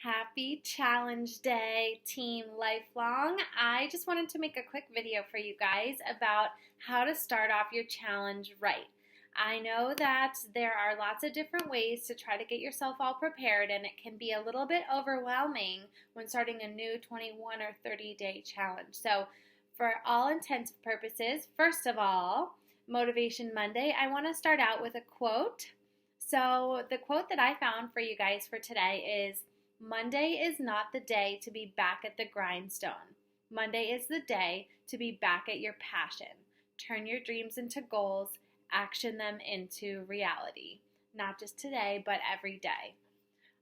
Happy Challenge Day, Team Lifelong. I just wanted to make a quick video for you guys about how to start off your challenge right. I know that there are lots of different ways to try to get yourself all prepared, and it can be a little bit overwhelming when starting a new 21 or 30-day challenge. So, for all intents and purposes, first of all, Motivation Monday, I want to start out with a quote. So, the quote that I found for you guys for today is, Monday is not the day to be back at the grindstone. Monday is the day to be back at your passion. Turn your dreams into goals, action them into reality. Not just today, but every day.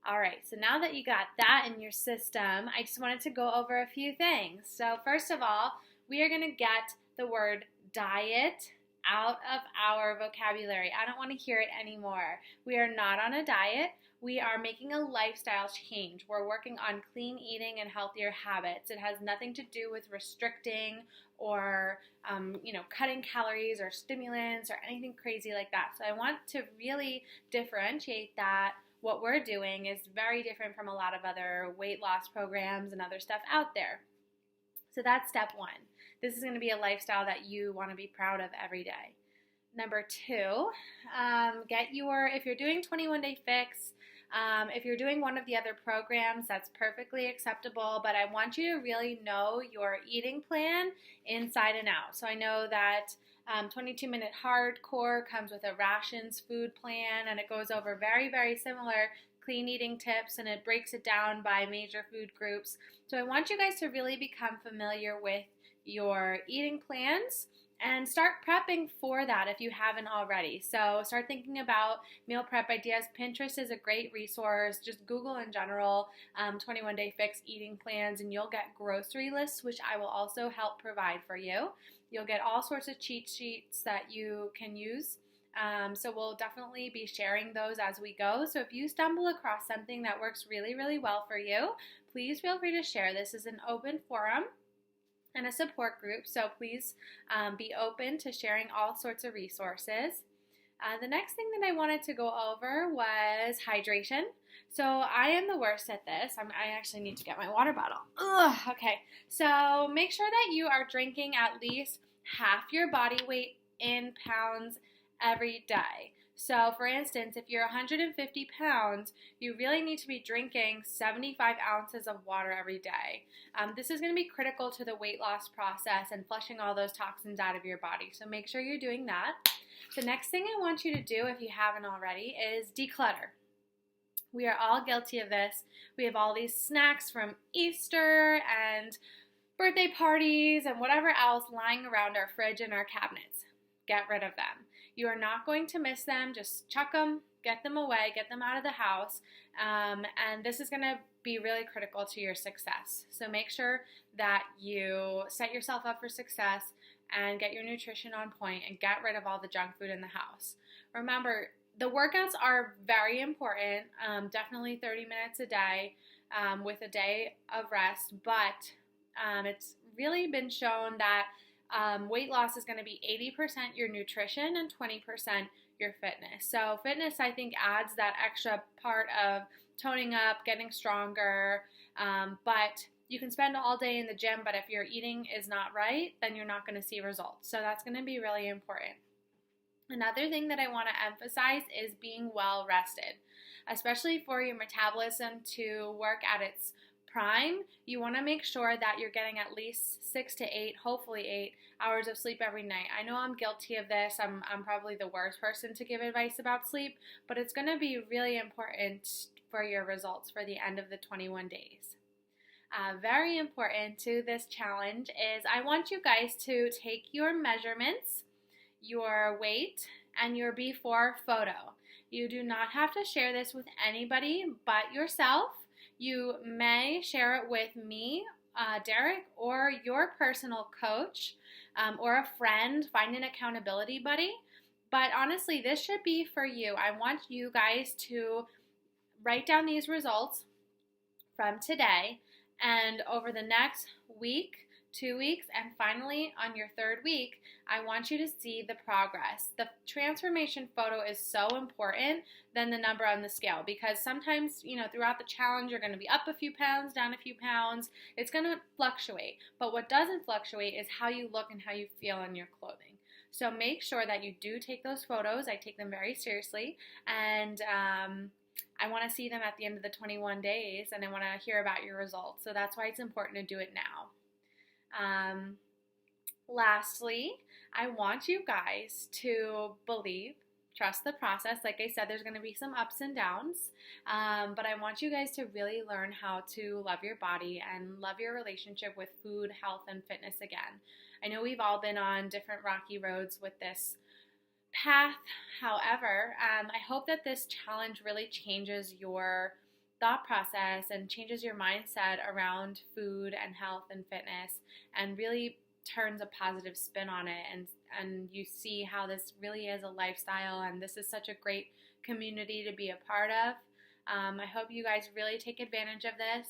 All right, so now that you got that in your system, I just wanted to go over a few things. So first of all, we are going to get the word diet out of our vocabulary. I don't want to hear it anymore. We are not on a diet. We are making a lifestyle change. We're working on clean eating and healthier habits. It has nothing to do with restricting or cutting calories or stimulants or anything crazy like that. So I want to really differentiate that what we're doing is very different from a lot of other weight loss programs and other stuff out there. So that's step one. This is going to be a lifestyle that you want to be proud of every day. Number two, if you're doing 21 Day Fix, if you're doing one of the other programs, that's perfectly acceptable, but I want you to really know your eating plan inside and out. So I know that 22-minute hardcore comes with a rations food plan, and it goes over very, very similar clean eating tips, and it breaks it down by major food groups. So I want you guys to really become familiar with your eating plans and start prepping for that if you haven't already. So start thinking about meal prep ideas. Pinterest is a great resource. Just Google in general 21 Day Fix eating plans, and you'll get grocery lists, which I will also help provide for you. You'll get all sorts of cheat sheets that you can use. So we'll definitely be sharing those as we go. So if you stumble across something that works really, really well for you, please feel free to share. This is an open forum and a support group, so please be open to sharing all sorts of resources. The next thing that I wanted to go over was hydration. So I am the worst at this. I actually need to get my water bottle. Okay, so make sure that you are drinking at least half your body weight in pounds every day. So for instance, if you're 150 pounds, you really need to be drinking 75 ounces of water every day. This is going to be critical to the weight loss process and flushing all those toxins out of your body. So make sure you're doing that. The next thing I want you to do, if you haven't already, is declutter. We are all guilty of this. We have all these snacks from Easter and birthday parties and whatever else lying around our fridge and our cabinets. Get rid of them. You are not going to miss them. Just chuck them, get them away, get them out of the house. And this is going to be really critical to your success. So make sure that you set yourself up for success and get your nutrition on point and get rid of all the junk food in the house. Remember, the workouts are very important, definitely 30 minutes a day with a day of rest, but it's really been shown that weight loss is going to be 80% your nutrition and 20% your fitness. So fitness, I think, adds that extra part of toning up, getting stronger, but you can spend all day in the gym, but if your eating is not right, then you're not going to see results. So that's going to be really important. Another thing that I want to emphasize is being well rested, especially for your metabolism to work at its prime. You want to make sure that you're getting at least 6 to 8, hopefully 8 hours of sleep every night. I know I'm guilty of this. I'm probably the worst person to give advice about sleep, but it's going to be really important for your results for the end of the 21 days. Very important to this challenge is I want you guys to take your measurements, your weight, and your before photo. You do not have to share this with anybody but yourself. You may share it with me, Derek, or your personal coach, or a friend. Find an accountability buddy. But honestly, this should be for you. I want you guys to write down these results from today, and over the next week 2 weeks, and finally on your 3rd week, I want you to see the progress. The transformation photo is so important than the number on the scale, because sometimes, throughout the challenge, you're going to be up a few pounds, down a few pounds. It's going to fluctuate. But what doesn't fluctuate is how you look and how you feel in your clothing. So make sure that you do take those photos. I take them very seriously, and I want to see them at the end of the 21 days, and I want to hear about your results. So that's why it's important to do it now. Lastly, I want you guys to believe, trust the process. Like I said, there's going to be some ups and downs, but I want you guys to really learn how to love your body and love your relationship with food, health, and fitness again. I know we've all been on different rocky roads with this path. However, I hope that this challenge really changes your thought process and changes your mindset around food and health and fitness, and really turns a positive spin on it, and you see how this really is a lifestyle, and this is such a great community to be a part of. I hope you guys really take advantage of this.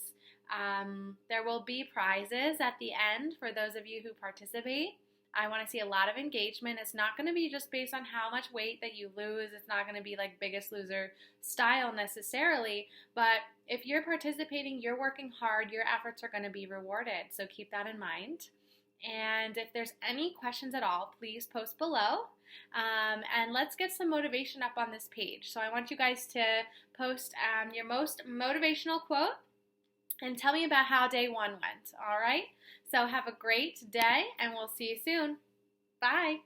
There will be prizes at the end for those of you who participate. I want to see a lot of engagement. It's not going to be just based on how much weight that you lose. It's not going to be like Biggest Loser style necessarily, but if you're participating, you're working hard, your efforts are going to be rewarded. So keep that in mind. And if there's any questions at all, please post below. And let's get some motivation up on this page. So I want you guys to post your most motivational quote and tell me about how day 1 went. All right? So have a great day, and we'll see you soon. Bye.